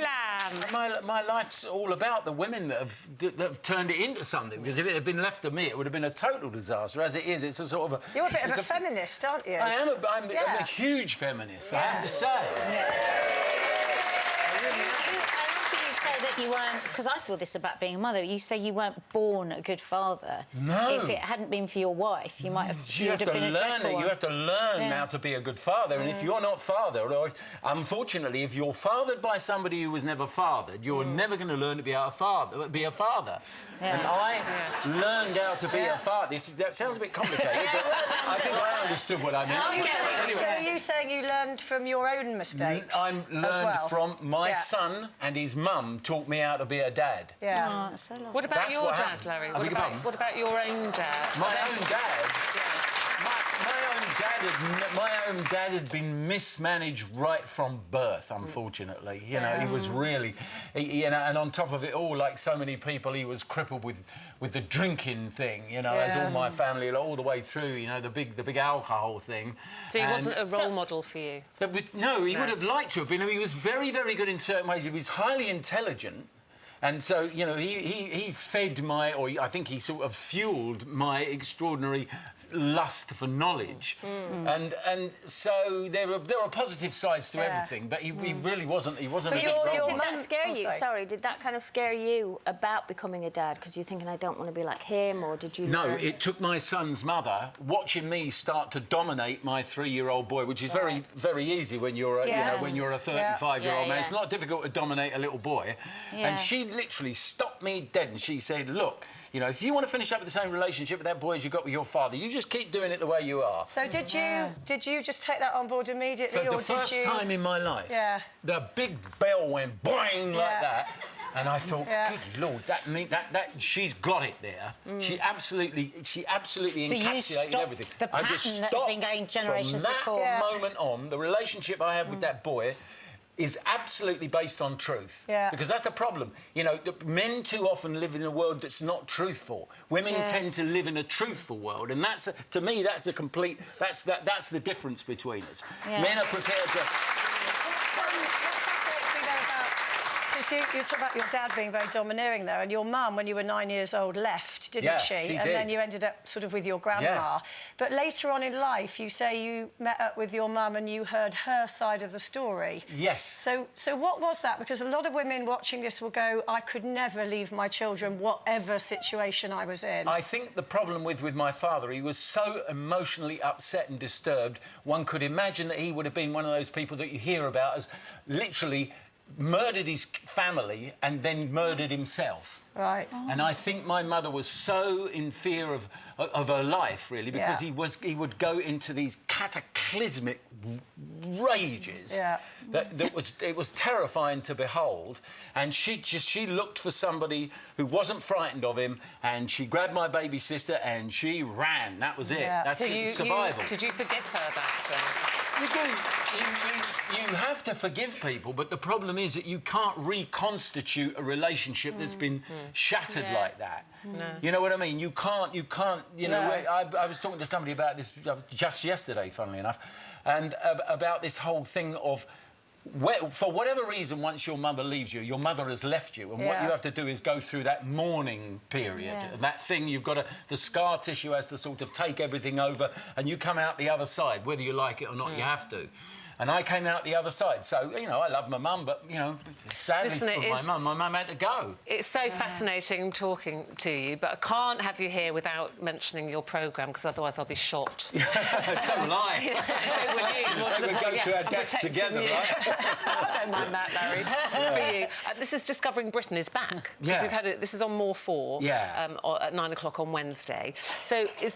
Larry Lamb. My life's all about the women that have turned it into something, because if it had been left to me, it would have been a total disaster. As it is, it's a sort of a... You're a bit of a feminist, aren't you? I'm a huge feminist, I have to say. That you weren't, because I feel this about being a mother, you say you weren't born a good father. No. If it hadn't been for your wife, you might have... You have to learn it. You have to learn how to be a good father. And if you're not fathered, or unfortunately, if you're fathered by somebody who was never fathered, you're never going to learn to be a father. And I learned how to be a father. That sounds a bit complicated, but I think I understood what I meant. So are you saying you learned from your own mistakes? I learned from my son and his mum taught me how to be a dad. Yeah. Oh, so lovely. What about your dad, Larry? What about your own dad? My own dad? My own dad had been mismanaged right from birth, unfortunately. You know, he was really... and on top of it all, like so many people, he was crippled with the drinking thing, you know, as all my family, all the way through, you know, the big alcohol thing. So he wasn't a role model for you? No, he would have liked to have been. I mean, he was very, very good in certain ways. He was highly intelligent. And so, you know, he fed my, or I think he sort of fuelled my extraordinary lust for knowledge. And so there are positive sides to everything, but he really wasn't. He wasn't a good role model. Did that scare you? Sorry, did that kind of scare you about becoming a dad? Because you're thinking, I don't want to be like him, or did you? No, it took my son's mother watching me start to dominate my 3-year-old boy, which is very, very easy when you're, you know, when you're a 35-year-old man. It's not difficult to dominate a little boy, and she literally stopped me dead and she said, look, you know, if you want to finish up with the same relationship with that boy as you got with your father, you just keep doing it the way you are. So did you just take that on board immediately, For the first time in my life, the big bell went boing like that, and I thought, good Lord, that she's got it there. She absolutely encapsulated everything. The pattern I just that had been going generations from that moment on, the relationship I have with that boy is absolutely based on truth. Because that's the problem. You know, men too often live in a world that's not truthful. Women tend to live in a truthful world, and that's, to me, that's the complete... That's the difference between us. Men are prepared to... You talk about your dad being very domineering there, and your mum, when you were 9 years old, left, didn't she? She and did. Then you ended up sort of with your grandma. But later on in life, you say you met up with your mum and you heard her side of the story. Yes. So what was that? Because a lot of women watching this will go, I could never leave my children, whatever situation I was in. I think the problem with my father, he was so emotionally upset and disturbed, one could imagine that he would have been one of those people that you hear about as literally murdered his family and then murdered himself. Right. And I think my mother was so in fear of her life, really, because he would go into these cataclysmic rages that it was terrifying to behold. And she looked for somebody who wasn't frightened of him, and she grabbed my baby sister and she ran. That was it. That's survival. Did you forgive her that? You do. You have to forgive people, but the problem is that you can't reconstitute a relationship that's been shattered like that. You know what I mean? You can't, you know, I was talking to somebody about this just yesterday, funnily enough, and about this whole thing of, for whatever reason, once your mother leaves you, your mother has left you, and what you have to do is go through that mourning period. And that thing, you've got to... The scar tissue has to sort of take everything over, and you come out the other side, whether you like it or not, you have to. And I came out the other side. So, you know, I love my mum, but, you know, sadly for my mum had to go. It's so fascinating talking to you, but I can't have you here without mentioning your programme, because otherwise I'll be shot. So will I. So will you. We go to our death together, right? I don't mind that, Larry. For you. This is Discovering Britain is back. Yeah. We've had this is on More 4 at 9 o'clock on Wednesday. So is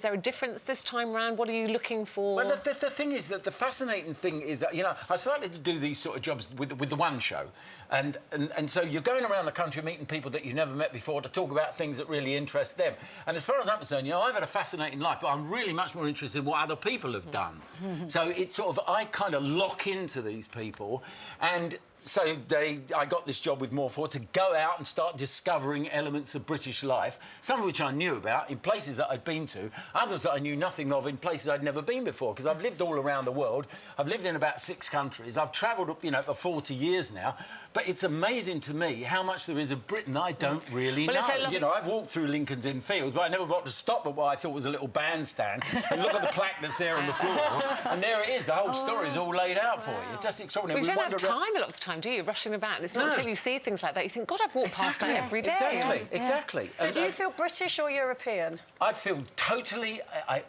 there a difference this time round? What are you looking for? Well, the thing is that the fascinating thing is that, you know, I started to do these sort of jobs with the One Show, and so you're going around the country meeting people that you've never met before to talk about things that really interest them. And as far as I'm concerned, you know, I've had a fascinating life, but I'm really much more interested in what other people have done. So it I kind of lock into these people, and so I got this job with More For to go out and start discovering elements of British life, some of which I knew about in places that I'd been to, others that I knew nothing of in places I'd never been before, because I've lived all around the world. I've lived in about 6 countries. I've travelled, you know, for 40 years now. But it's amazing to me how much there is of Britain I don't really know. You know, I've walked through Lincoln's Inn Fields, but I never got to stop at what I thought was a little bandstand and look at the plaque that's there on the floor, and there it is. The whole story's all laid out for you. It's just extraordinary. Well, you don't have time a lot of the time, do you, rushing about? And it's not until you see things like that you think, God, I've walked past that every day. Exactly. So do you feel British or European? I feel totally,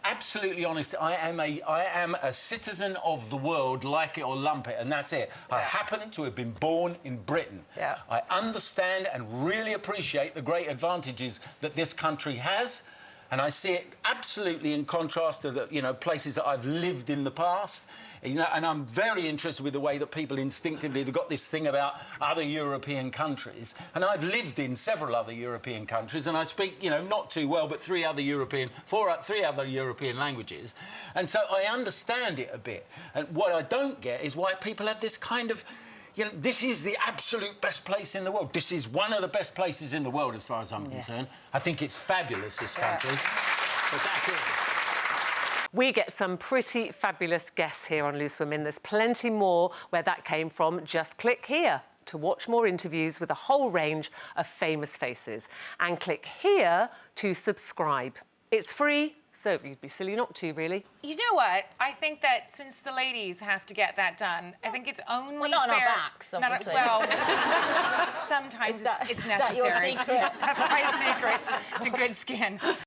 absolutely honest. I am a citizen of the world, like it or lump it, and that's it. I happen to have been born in Britain. I understand and really appreciate the great advantages that this country has, and I see it absolutely in contrast to the, you know, places that I've lived in the past. You know, and I'm very interested with the way that people instinctively have got this thing about other European countries. And I've lived in several other European countries, and I speak, you know, not too well, but 3 other European languages. And so I understand it a bit. And what I don't get is why people have this kind of, you know, this is the absolute best place in the world. This is one of the best places in the world, as far as I'm concerned. I think it's fabulous, this country. But that's it. We get some pretty fabulous guests here on Loose Women. There's plenty more where that came from. Just click here to watch more interviews with a whole range of famous faces. And click here to subscribe. It's free, so you'd be silly not to, really. You know what? I think that since the ladies have to get that done, I think it's only Well, not fair... on our backs, obviously. Well, sometimes it's necessary. Is that your secret? That's my secret to good skin.